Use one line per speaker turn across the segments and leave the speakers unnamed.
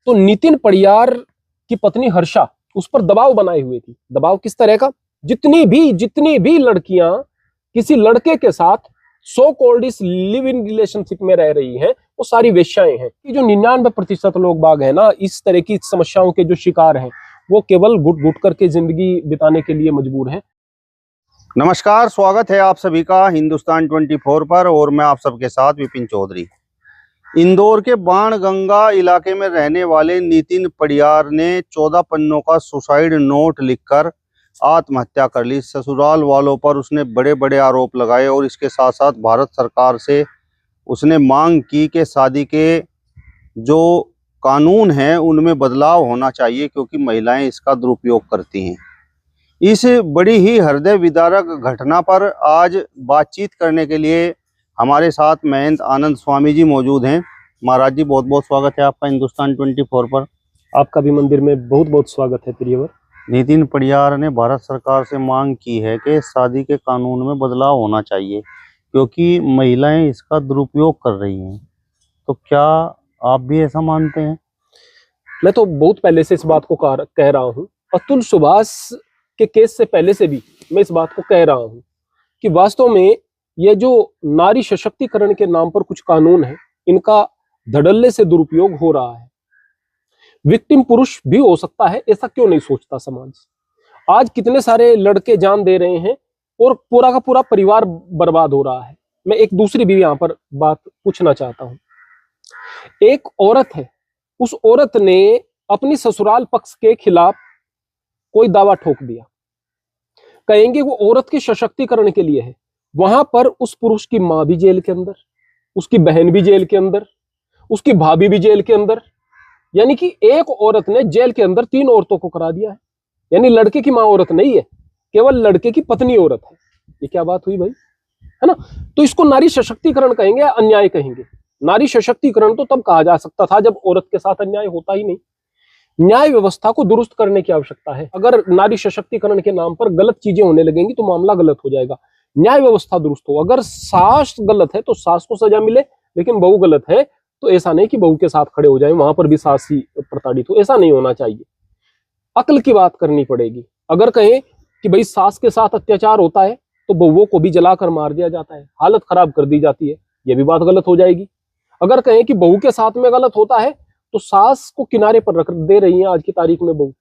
तो नितिन पडियार की पत्नी हर्षा उस पर दबाव बनाए हुए थी। दबाव किस तरह का? जितनी भी लड़कियां किसी लड़के के साथ सो कॉल्ड इस लिव इन रिलेशनशिप में रह रही हैं, वो सारी वेश्याएं हैं। कि जो 99% लोग बाग है ना, इस तरह की समस्याओं के जो शिकार हैं, वो केवल घुट घुट करके जिंदगी बिताने के लिए मजबूर हैं।
नमस्कार, स्वागत है आप सभी का हिंदुस्तान 24 पर और मैं आप सबके साथ विपिन चौधरी। इंदौर के बाणगंगा इलाके में रहने वाले नितिन पडियार ने 14 पन्नों का सुसाइड नोट लिखकर आत्महत्या कर ली। ससुराल वालों पर उसने बड़े बड़े आरोप लगाए और इसके साथ साथ भारत सरकार से उसने मांग की कि शादी के जो कानून हैं उनमें बदलाव होना चाहिए, क्योंकि महिलाएं इसका दुरुपयोग करती हैं। इस बड़ी ही हृदय विदारक घटना पर आज बातचीत करने के लिए हमारे साथ महंत आनंद स्वामी जी मौजूद हैं। महाराज जी, बहुत बहुत स्वागत है आपका हिंदुस्तान 24 पर।
आपका भी मंदिर में बहुत बहुत स्वागत है प्रियवर।
नितिन पडियार ने भारत सरकार से मांग की है कि शादी के कानून में बदलाव होना चाहिए, क्योंकि महिलाएं इसका दुरुपयोग कर रही हैं। तो क्या आप भी ऐसा मानते हैं?
मैं तो बहुत पहले से इस बात को कह रहा हूँ। अतुल सुभाष के केस से पहले से भी मैं इस बात को कह रहा हूँ कि वास्तव में ये जो नारी सशक्तिकरण के नाम पर कुछ कानून है, इनका धड़ल्ले से दुरुपयोग हो रहा है। विक्टिम पुरुष भी हो सकता है, ऐसा क्यों नहीं सोचता समाज? आज कितने सारे लड़के जान दे रहे हैं और पूरा का पूरा परिवार बर्बाद हो रहा है। मैं एक दूसरी भी यहाँ पर बात पूछना चाहता हूँ। एक औरत है, उस औरत ने अपनी ससुराल पक्ष के खिलाफ कोई दावा ठोक दिया, कहेंगे वो औरत के सशक्तिकरण के लिए है। वहां पर उस पुरुष की मां भी जेल के अंदर, उसकी बहन भी जेल के अंदर, उसकी भाभी भी जेल के अंदर। यानी कि एक औरत ने जेल के अंदर 3 औरतों को करा दिया है। यानी लड़के की मां औरत नहीं है, केवल लड़के की पत्नी औरत है। ये क्या बात हुई भाई, है ना? तो इसको नारी सशक्तिकरण कहेंगे या अन्याय कहेंगे? नारी सशक्तिकरण तो तब कहा जा सकता था जब औरत के साथ अन्याय होता ही नहीं। न्याय व्यवस्था को दुरुस्त करने की आवश्यकता है। अगर नारी सशक्तिकरण के नाम पर गलत चीजें होने लगेंगी तो मामला गलत हो जाएगा। न्याय व्यवस्था दुरुस्त हो। अगर सास गलत है तो सास को सजा मिले, लेकिन बहू गलत है तो ऐसा नहीं कि बहू के साथ खड़े हो जाए, वहां पर भी सास ही प्रताड़ित हो। ऐसा नहीं होना चाहिए। अक्ल की बात करनी पड़ेगी। अगर कहें कि भाई सास के साथ अत्याचार होता है तो बहुओं को भी जलाकर मार दिया जाता है, हालत खराब कर दी जाती है, यह भी बात गलत हो जाएगी। अगर कहें कि बहू के साथ में गलत होता है तो सास को किनारे पर रख दे रही है आज की तारीख में बहू,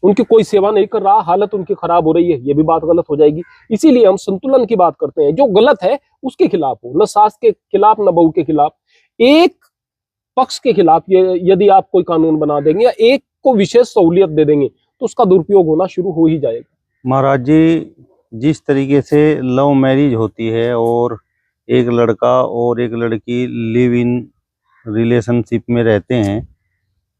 उनकी कोई सेवा नहीं कर रहा, हालत उनकी खराब हो रही है, ये भी बात गलत हो जाएगी। इसीलिए हम संतुलन की बात करते हैं। जो गलत है उसके खिलाफ हो, न सास के खिलाफ न बहू के खिलाफ। एक पक्ष के खिलाफ यदि आप कोई कानून बना देंगे या एक को विशेष सहूलियत दे देंगे तो उसका दुरुपयोग होना शुरू हो ही जाएगा।
महाराज जी, जिस तरीके से लव मैरिज होती है और एक लड़का और एक लड़की लिव इन रिलेशनशिप में रहते हैं,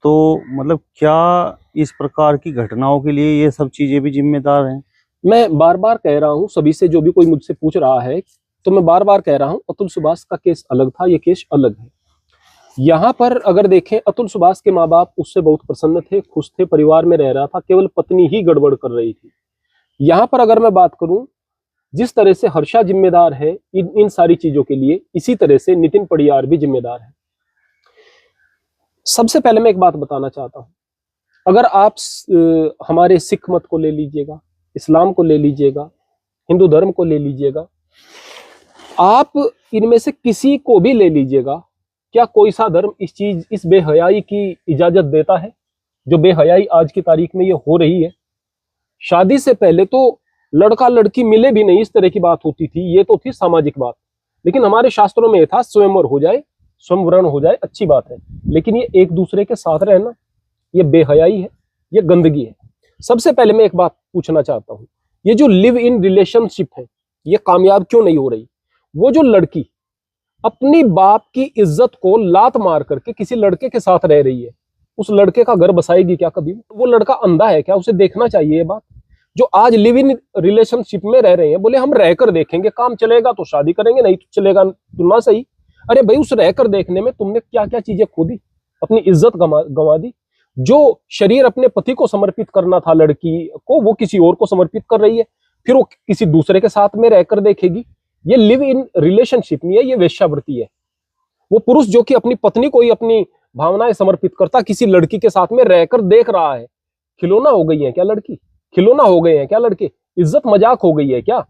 तो मतलब क्या इस प्रकार की घटनाओं के लिए ये सब चीजें भी जिम्मेदार हैं?
मैं बार बार कह रहा हूं, सभी से जो भी कोई मुझसे पूछ रहा है तो मैं बार बार कह रहा हूं, अतुल सुभाष का केस अलग था, ये केस अलग है। यहां पर अगर देखें, अतुल सुभाष के माँ बाप उससे बहुत प्रसन्न थे, खुश थे, परिवार में रह रहा था, केवल पत्नी ही गड़बड़ कर रही थी। यहां पर अगर मैं बात करूं, जिस तरह से हर्षा जिम्मेदार है इन सारी चीजों के लिए, इसी तरह से नितिन पडियार भी जिम्मेदार है। सबसे पहले मैं एक बात बताना चाहता हूं। अगर आप हमारे सिख मत को ले लीजिएगा, इस्लाम को ले लीजिएगा, हिंदू धर्म को ले लीजिएगा, आप इनमें से किसी को भी ले लीजिएगा, क्या कोई सा धर्म इस बेहयाई की इजाजत देता है जो बेहयाई आज की तारीख में ये हो रही है? शादी से पहले तो लड़का लड़की मिले भी नहीं, इस तरह की बात होती थी। ये तो थी सामाजिक बात, लेकिन हमारे शास्त्रों में यह था स्वयंवर हो जाए, स्वयंवरण हो जाए, अच्छी बात है। लेकिन ये एक दूसरे के साथ रहना, ये बेहयाई है, ये गंदगी है। सबसे पहले मैं एक बात पूछना चाहता हूं, ये जो लिव इन रिलेशनशिप है ये कामयाब क्यों नहीं हो रही? वो जो लड़की अपनी बाप की इज्जत को लात मार करके किसी लड़के के साथ रह रही है, उस लड़के का घर बसाएगी क्या कभी? वो लड़का अंधा है क्या? उसे देखना चाहिए ये बात। जो आज लिव इन रिलेशनशिप में रह रहे हैं, बोले हम रहकर देखेंगे, काम चलेगा तो शादी करेंगे, नहीं तो चलेगा तो ना सही। अरे भाई, उस रहकर देखने में तुमने क्या क्या चीजें खो दी, अपनी इज्जत गंवा दी। जो शरीर अपने पति को समर्पित करना था लड़की को, वो किसी और को समर्पित कर रही है, फिर वो किसी दूसरे के साथ में रहकर देखेगी। ये लिव इन रिलेशनशिप नहीं है, ये वेश्यावृत्ति है। वो पुरुष जो कि अपनी पत्नी को ही अपनी भावनाएं समर्पित करता, किसी लड़की के साथ में रहकर देख रहा है। खिलौना हो गई है क्या लड़की? खिलौना हो गए हैं क्या लड़के? इज्जत मजाक हो गई है क्या?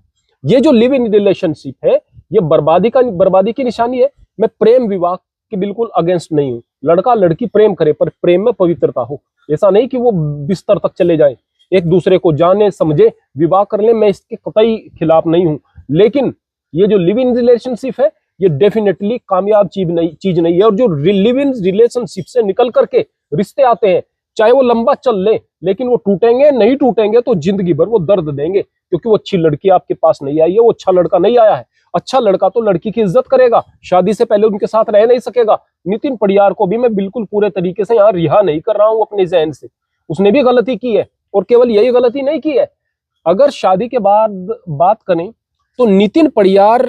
ये जो लिव इन रिलेशनशिप है, ये बर्बादी की निशानी है। मैं प्रेम विवाह के बिल्कुल अगेंस्ट नहीं हूं। लड़का लड़की प्रेम करे, पर प्रेम में पवित्रता हो। ऐसा नहीं कि वो बिस्तर तक चले जाए, एक दूसरे को जाने समझे विवाह कर ले, मैं इसके कतई खिलाफ नहीं हूं। लेकिन ये जो लिव इन रिलेशनशिप है, ये डेफिनेटली कामयाब चीज नहीं है। और जो लिव इन रिलेशनशिप से निकल करके रिश्ते आते हैं, चाहे वो लंबा चल ले, लेकिन वो टूटेंगे नहीं, टूटेंगे तो जिंदगी भर वो दर्द देंगे, क्योंकि वो अच्छी लड़की आपके पास नहीं आई है, वो अच्छा लड़का नहीं आया है। अच्छा लड़का तो लड़की की इज्जत करेगा, शादी से पहले उनके साथ रह नहीं सकेगा। नितिन पडियार को भी मैं बिल्कुल पूरे तरीके से यहाँ रिहा नहीं कर रहा हूँ अपने जहन से। उसने भी गलती की है, और केवल यही गलती नहीं की है। अगर शादी के बाद बात करें तो नितिन पडियार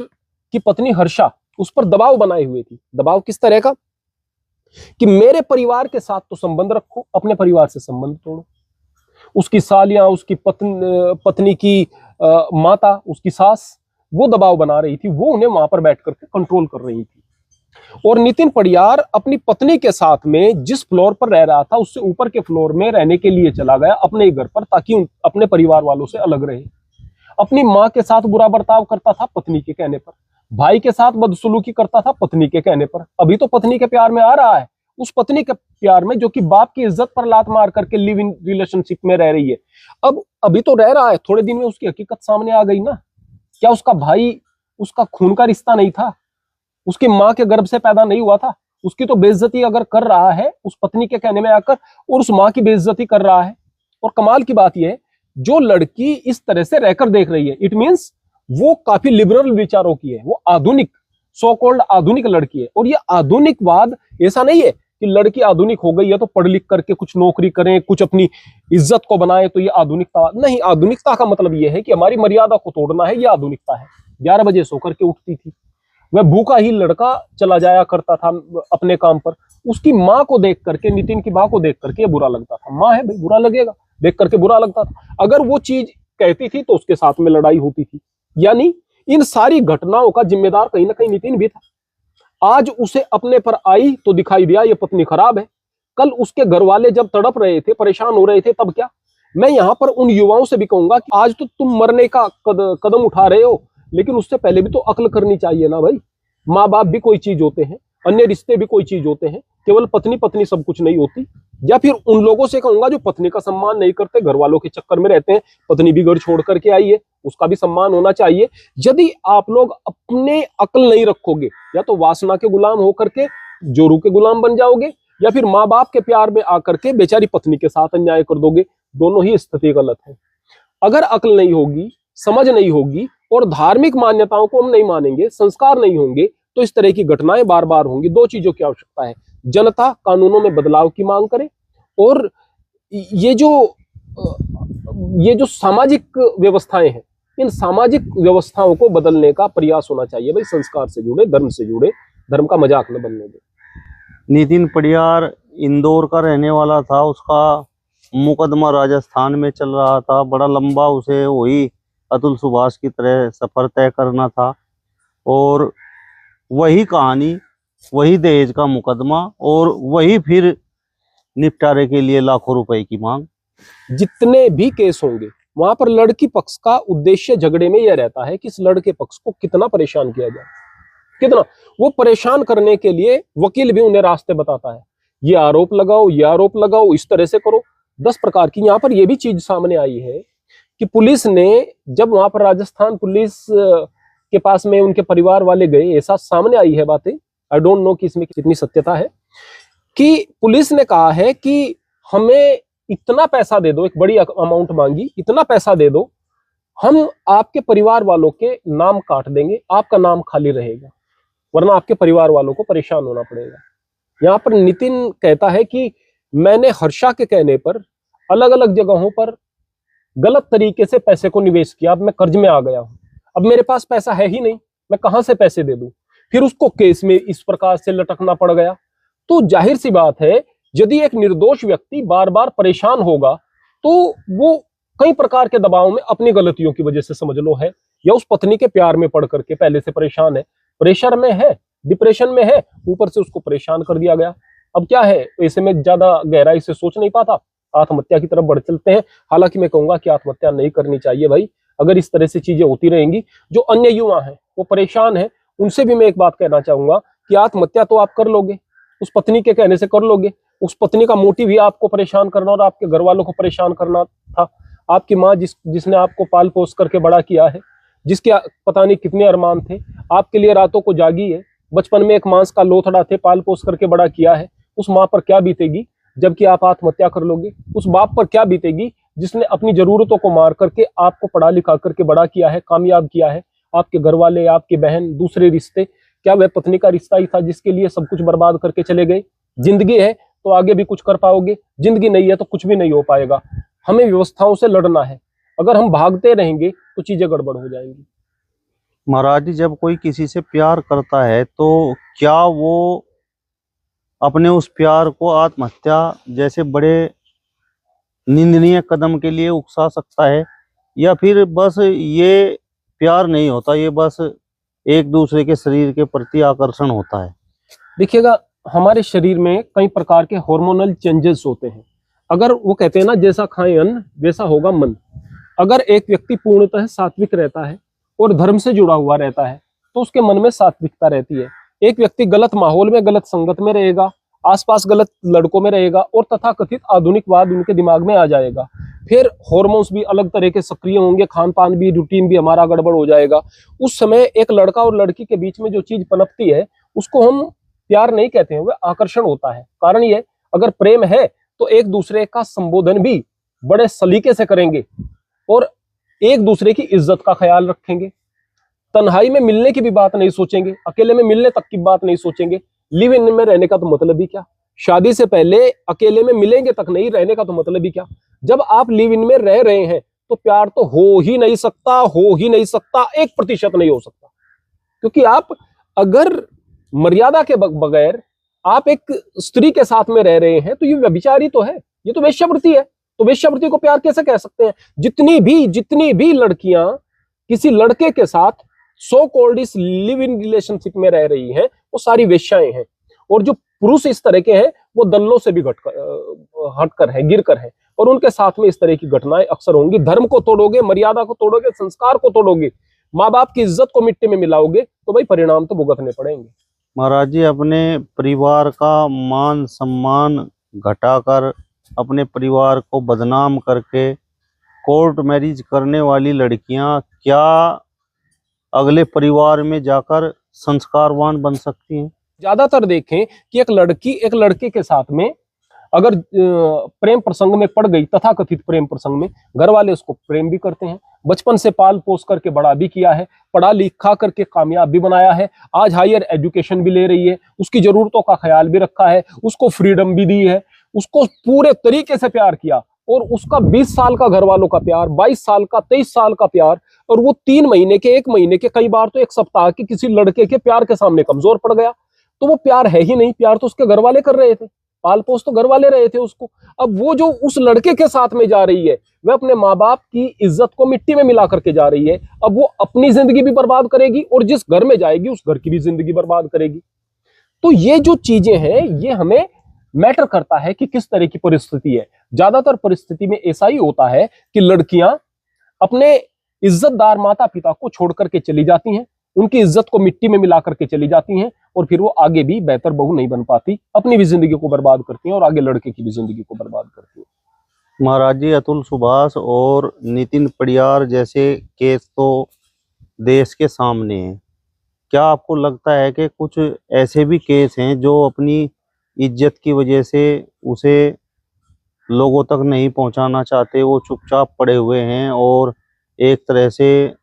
की पत्नी हर्षा उस पर दबाव बनाए हुए थी। दबाव किस तरह का? कि मेरे परिवार के साथ तो संबंध रखो, अपने परिवार से संबंध तोड़ो। उसकी सालियां, उसकी पत्नी की माता, उसकी सास, वो दबाव बना रही थी, वो उन्हें वहां पर बैठ करके कंट्रोल कर रही थी। और नितिन पडियार अपनी पत्नी के साथ में जिस फ्लोर पर रह रहा था, उससे ऊपर के फ्लोर में रहने के लिए चला गया अपने घर पर, ताकि अपने परिवार वालों से अलग रहे। अपनी माँ के साथ बुरा बर्ताव करता था पत्नी के कहने पर, भाई के साथ बदसलूकी करता था पत्नी के कहने पर। अभी तो पत्नी के प्यार में आ रहा है, उस पत्नी के प्यार में जो कि बाप की इज्जत पर लात मार करके लिव इन रिलेशनशिप में रह रही है। अब अभी तो रह रहा है, थोड़े दिन में उसकी हकीकत सामने आ गई ना। क्या उसका भाई उसका खून का रिश्ता नहीं था? उसकी माँ के गर्भ से पैदा नहीं हुआ था? उसकी तो बेइज्जती अगर कर रहा है उस पत्नी के कहने में आकर, और उस माँ की बेइज्जती कर रहा है। और कमाल की बात यह है, जो लड़की इस तरह से रहकर देख रही है, इट मीन्स वो काफी लिबरल विचारों की है, वो आधुनिक, सो कॉल्ड आधुनिक लड़की है। और ये आधुनिकवाद ऐसा नहीं है कि लड़की आधुनिक हो गई है तो पढ़ लिख करके कुछ नौकरी करें, कुछ अपनी इज्जत को बनाए, तो ये आधुनिकता नहीं। आधुनिकता का मतलब ये है कि हमारी मर्यादा को तोड़ना है, ये आधुनिकता है। 11 बजे सो करके उठती थी, वह भूखा ही लड़का चला जाया करता था अपने काम पर। उसकी माँ को देख करके, नितिन की माँ को देख करके बुरा लगता था। माँ है भाई, बुरा लगेगा, देख करके बुरा लगता था। अगर वो चीज कहती थी तो उसके साथ में लड़ाई होती थी। यानी इन सारी घटनाओं का जिम्मेदार कहीं ना कहीं नितिन भी था। आज उसे अपने पर आई तो दिखाई दिया ये पत्नी खराब है। कल उसके घर वाले जब तड़प रहे थे, परेशान हो रहे थे, तब क्या? मैं यहां पर उन युवाओं से भी कहूंगा कि आज तो तुम मरने का कदम उठा रहे हो, लेकिन उससे पहले भी तो अक्ल करनी चाहिए ना भाई। माँ बाप भी कोई चीज होते हैं, अन्य रिश्ते भी कोई चीज होते हैं, केवल पत्नी पत्नी सब कुछ नहीं होती। या फिर उन लोगों से कहूंगा जो पत्नी का सम्मान नहीं करते, घर वालों के चक्कर में रहते हैं। पत्नी भी घर छोड़ करके आई है, उसका भी सम्मान होना चाहिए। यदि आप लोग अपने अक्ल नहीं रखोगे, या तो वासना के गुलाम होकर के जोरू के गुलाम बन जाओगे, या फिर माँ बाप के प्यार में आकर के बेचारी पत्नी के साथ अन्याय कर दोगे। दोनों ही स्थिति गलत है। अगर अक्ल नहीं होगी, समझ नहीं होगी, और धार्मिक मान्यताओं को हम नहीं मानेंगे, संस्कार नहीं होंगे, तो इस तरह की घटनाएं बार बार होंगी। दो चीजों की आवश्यकता है, जनता कानूनों में बदलाव की मांग करे, और ये जो सामाजिक व्यवस्थाएं हैं, इन सामाजिक व्यवस्थाओं को बदलने का प्रयास होना चाहिए भाई। संस्कार से जुड़े, धर्म से जुड़े, धर्म का मजाक न बनने दे।
नितिन पडियार इंदौर का रहने वाला था, उसका मुकदमा राजस्थान में चल रहा था। बड़ा लंबा उसे वही अतुल सुभाष की तरह सफर तय करना था, और वही कहानी, वही दहेज का मुकदमा, और वही फिर निपटारे के लिए लाखों रुपए की मांग।
जितने भी केस होंगे वहां पर लड़की पक्ष का उद्देश्य झगड़े में यह रहता है कि इस लड़के पक्ष को कितना परेशान किया जाए, कितना। वो परेशान करने के लिए वकील भी उन्हें रास्ते बताता है, ये आरोप लगाओ, ये आरोप लगाओ, इस तरह से करो। 10 प्रकार की। यहाँ पर यह भी चीज सामने आई है कि पुलिस ने जब वहां पर राजस्थान पुलिस के पास में उनके परिवार वाले गए, ऐसा सामने आई है बातें, आई डोंट नो कि इसमें कितनी सत्यता है, कि पुलिस ने कहा है कि हमें इतना पैसा दे दो, एक बड़ी अमाउंट मांगी, इतना पैसा दे दो, हम आपके परिवार वालों के नाम काट देंगे, आपका नाम खाली रहेगा, वरना आपके परिवार वालों को परेशान होना पड़ेगा। यहाँ पर नितिन कहता है कि मैंने हर्षा के कहने पर अलग अलग जगहों पर गलत तरीके से पैसे को निवेश किया, अब मैं कर्ज में आ गया हूं, अब मेरे पास पैसा है ही नहीं, मैं कहां से पैसे दे दूं। फिर उसको केस में इस प्रकार से लटकना पड़ गया। तो जाहिर सी बात है, यदि एक निर्दोष व्यक्ति बार बार परेशान होगा तो वो कई प्रकार के दबाव में अपनी गलतियों की वजह से समझ लो है, या उस पत्नी के प्यार में पड़ करके पहले से परेशान है, प्रेशर में है, डिप्रेशन में है, ऊपर से उसको परेशान कर दिया गया। अब क्या है, ऐसे में ज्यादा गहराई से सोच नहीं पाता, आत्महत्या की तरफ बढ़ चलते हैं। हालांकि मैं कहूंगा कि आत्महत्या नहीं करनी चाहिए भाई। अगर इस तरह से चीजें होती रहेंगी, जो अन्य युवा हैं वो परेशान हैं, उनसे भी मैं एक बात कहना चाहूंगा कि आत्महत्या तो आप कर लोगे, उस पत्नी के कहने से कर लोगे, उस पत्नी का मोटिव ही आपको परेशान करना और आपके घर वालों को परेशान करना था। आपकी माँ जिसने आपको पाल पोस करके बड़ा किया है, जिसके पता नहीं कितने अरमान थे, आपके लिए रातों को जागी है, बचपन में एक मांस का लोथड़ा थे, पाल पोस करके बड़ा किया है, उस माँ पर क्या बीतेगी जबकि आप आत्महत्या कर लोगे? उस बाप पर क्या बीतेगी जिसने अपनी जरूरतों को मार करके आपको पढ़ा लिखा करके बड़ा किया है, कामयाब किया है? आपके घर वाले, आपकी बहन, दूसरे रिश्ते, क्या वह पत्नी का रिश्ता ही था जिसके लिए सब कुछ बर्बाद करके चले गए? जिंदगी है तो आगे भी कुछ कर पाओगे, जिंदगी नहीं है तो कुछ भी नहीं हो पाएगा। हमें व्यवस्थाओं से लड़ना है। अगर हम भागते रहेंगे तो चीजें गड़बड़ हो जाएंगी।
महाराज जी, जब कोई किसी से प्यार करता है तो क्या वो अपने उस प्यार को आत्महत्या जैसे बड़े निंदनीय कदम के लिए उकसा सकता है, या फिर बस ये प्यार नहीं होता, ये बस एक दूसरे के शरीर के प्रति आकर्षण होता है?
देखिएगा, हमारे शरीर में कई प्रकार के हार्मोनल चेंजेस होते हैं। अगर वो कहते हैं ना, जैसा खाएं अन्न वैसा होगा मन। अगर एक व्यक्ति पूर्णतः सात्विक रहता है और धर्म से जुड़ा हुआ रहता है तो उसके मन में सात्विकता रहती है। एक व्यक्ति गलत माहौल में, गलत संगत में रहेगा, आसपास गलत लड़कों में रहेगा और तथाकथित आधुनिकवाद उनके दिमाग में आ जाएगा। फिर हार्मोन्स भी अलग तरह के सक्रिय होंगे, खान पान भी, रूटीन भी हमारा गड़बड़ हो जाएगा। उस समय एक लड़का और लड़की के बीच में जो चीज पनपती है उसको हम प्यार नहीं कहते हैं, वह आकर्षण होता है। कारण ये, अगर प्रेम है तो एक दूसरे का संबोधन भी बड़े सलीके से करेंगे और एक दूसरे की इज्जत का ख्याल रखेंगे। तन्हाई में मिलने की भी बात नहीं सोचेंगे, अकेले में मिलने तक की बात नहीं सोचेंगे। लिव इन में रहने का तो मतलब ही क्या? शादी से पहले अकेले में मिलेंगे तक नहीं रहने का तो मतलब ही क्या? जब आप लिव इन में रह रहे हैं तो प्यार तो हो ही नहीं सकता, हो ही नहीं सकता, 1% नहीं हो सकता। क्योंकि आप अगर मर्यादा के बगैर आप एक स्त्री के साथ में रह रहे हैं तो ये व्यभिचारी तो है, ये तो वेश्यावृत्ति है। तो वेश्यावृत्ति को प्यार कैसे कह सकते हैं? जितनी भी लड़कियां किसी लड़के के साथ सो कॉल्ड इस लिव इन रिलेशनशिप में रह रही हैं वो सारी वेश्याएं हैं। और जो पुरुष इस तरह के हैं वो दल्लों से भी हटकर हैं, गिरकर हैं, और उनके साथ में इस तरह की घटनाएं अक्सर होंगी। धर्म को तोड़ोगे, मर्यादा को तोड़ोगे, संस्कार को तोड़ोगे, माँ बाप की इज्जत को मिट्टी में मिलाओगे तो भाई परिणाम तो भुगतने पड़ेंगे।
महाराज जी, अपने परिवार का मान सम्मान घटाकर, अपने परिवार को बदनाम करके कोर्ट मैरिज करने वाली लड़कियां क्या अगले परिवार में जाकर संस्कारवान बन सकती हैं?
ज्यादातर देखें कि एक लड़की एक लड़के के साथ में अगर प्रेम प्रसंग में पड़ गई, तथाकथित प्रेम प्रसंग में, घर वाले उसको प्रेम भी करते हैं, बचपन से पाल पोस करके बड़ा भी किया है, पढ़ा लिखा करके कामयाब भी बनाया है, आज हायर एजुकेशन भी ले रही है, उसकी जरूरतों का ख्याल भी रखा है, उसको फ्रीडम भी दी है, उसको पूरे तरीके से प्यार किया, और उसका 20 साल का घर वालों का प्यार, 22 साल का, 23 साल का प्यार, और वो 3 महीने के, 1 महीने के, कई बार तो 1 सप्ताह के किसी लड़के के प्यार के सामने कमजोर पड़ गया तो वो प्यार है ही नहीं। प्यार तो उसके घर वाले कर रहे थे, पाल पोस तो घर वाले रहे थे उसको। अब वो जो उस लड़के के साथ में जा रही है वह अपने माँ बाप की इज्जत को मिट्टी में मिला करके जा रही है। अब वो अपनी जिंदगी भी बर्बाद करेगी और जिस घर में जाएगी उस घर की भी जिंदगी बर्बाद करेगी। तो ये जो चीजें हैं ये हमें मैटर करता है कि किस तरह की परिस्थिति है। ज्यादातर परिस्थिति में ऐसा ही होता है कि लड़कियां अपने इज्जतदार माता पिता को छोड़ करके चली जाती हैं, उनकी इज्जत को मिट्टी में मिला करके चली जाती हैं, और फिर वो आगे भी बेहतर बहू नहीं बन पाती, अपनी भी जिंदगी को बर्बाद करती हैं और आगे लड़के की भी जिंदगी को बर्बाद करती हैं।
महाराज जी, अतुल सुभाष और नितिन पडियार जैसे केस तो देश के सामने हैं। क्या आपको लगता है कि कुछ ऐसे भी केस हैं जो अपनी इज्जत की वजह से उसे लोगों तक नहीं पहुंचाना चाहते, वो चुपचाप पड़े हुए हैं और एक तरह से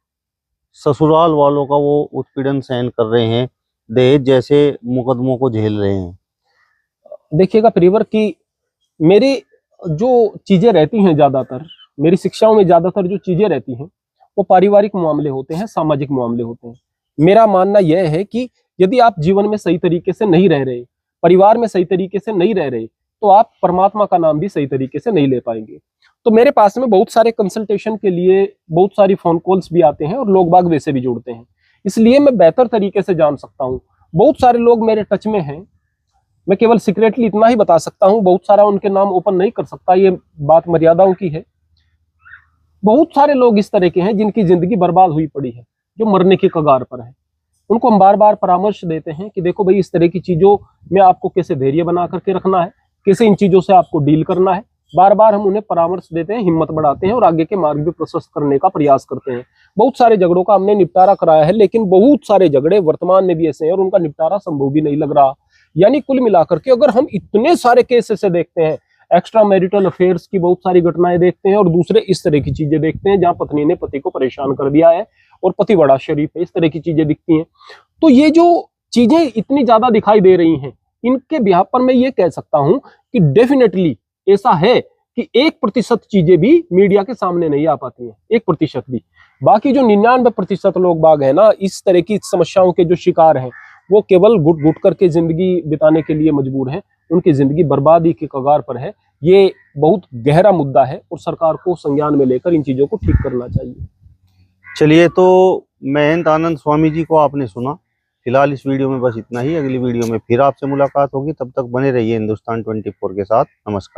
ससुराल वालों का वो उत्पीड़न सहन कर रहे हैं, दहेज जैसे मुकदमों को झेल रहे हैं?
देखिएगा प्रियवर की मेरी जो चीजें रहती हैं, ज्यादातर मेरी शिक्षाओं में ज्यादातर जो चीजें रहती हैं वो पारिवारिक मामले होते हैं, सामाजिक मामले होते हैं। मेरा मानना यह है कि यदि आप जीवन में सही तरीके से नहीं रह रहे, परिवार में सही तरीके से नहीं रह रहे, तो आप परमात्मा का नाम भी सही तरीके से नहीं ले पाएंगे। तो मेरे पास में बहुत सारे कंसल्टेशन के लिए बहुत सारी फोन कॉल्स भी आते हैं और लोग बाग वैसे भी जुड़ते हैं, इसलिए मैं बेहतर तरीके से जान सकता हूँ। बहुत सारे लोग मेरे टच में हैं, मैं केवल सीक्रेटली इतना ही बता सकता हूं, बहुत सारा उनके नाम ओपन नहीं कर सकता, ये बात मर्यादाओं की है। बहुत सारे लोग इस तरह के हैं जिनकी जिंदगी बर्बाद हुई पड़ी है, जो मरने की कगार पर है। उनको हम बार बार परामर्श देते हैं कि देखो भाई, इस तरह की चीजों में आपको कैसे धैर्य बना करके रखना है, कैसे इन चीजों से आपको डील करना है। बार बार हम उन्हें परामर्श देते हैं, हिम्मत बढ़ाते हैं और आगे के मार्ग भी प्रशस्त करने का प्रयास करते हैं। बहुत सारे झगड़ों का हमने निपटारा कराया है, लेकिन बहुत सारे झगड़े वर्तमान में भी ऐसे हैं और उनका निपटारा संभव भी नहीं लग रहा। यानी कुल मिलाकर के अगर हम इतने सारे केस ऐसे देखते हैं, एक्स्ट्रा मैरिटल अफेयर्स की बहुत सारी घटनाएं देखते हैं और दूसरे इस तरह की चीजें देखते हैं जहां पत्नी ने पति को परेशान कर दिया है और पति बड़ा शरीफ है, इस तरह की चीजें दिखती हैं। तो ये जो चीजें इतनी ज्यादा दिखाई दे रही हैं, इनके बिहाफ पर मैं ये कह सकता हूं कि डेफिनेटली ऐसा है कि 1% चीजें भी मीडिया के सामने नहीं आ पाती हैं, 1% भी। बाकी जो 99% लोग बाग है ना, इस तरह की समस्याओं के जो शिकार हैं, वो केवल घुट घुट करके जिंदगी बिताने के लिए मजबूर हैं। उनकी जिंदगी बर्बादी के कगार पर है। ये बहुत गहरा मुद्दा है और सरकार को संज्ञान में लेकर इन चीजों को ठीक करना चाहिए।
चलिए, तो महंत आनंद स्वामी जी को आपने सुना। फिलहाल इस वीडियो में बस इतना ही। अगली वीडियो में फिर आपसे मुलाकात होगी, तब तक बने रहिए हिंदुस्तान 24 के साथ। नमस्कार।